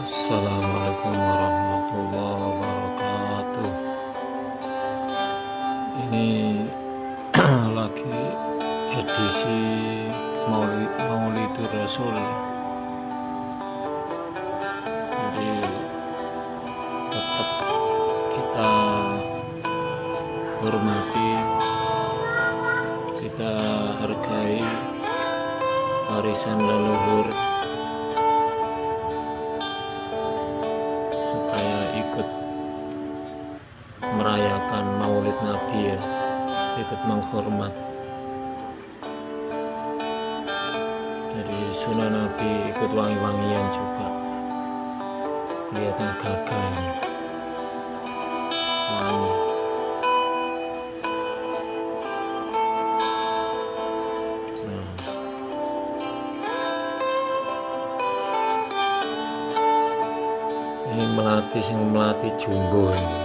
Assalamualaikum warahmatullahi wabarakatuh. Ini lagi edisi Maulidur Rasul. Jadi tetap kita hormati, kita hargai warisan leluhur, supaya ikut merayakan Maulid Nabi, ya, ikut menghormat. Dari sunnah Nabi ikut wangi-wangian juga, kelihatan gagah ini, wangi. Ini melati jumbo ini,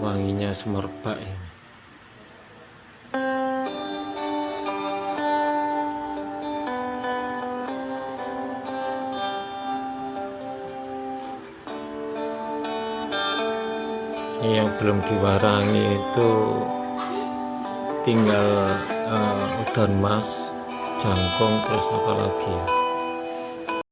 wanginya semerbak ini. Ini yang belum diwarangi itu tinggal udon mas, jangkung, terus apa lagi ya,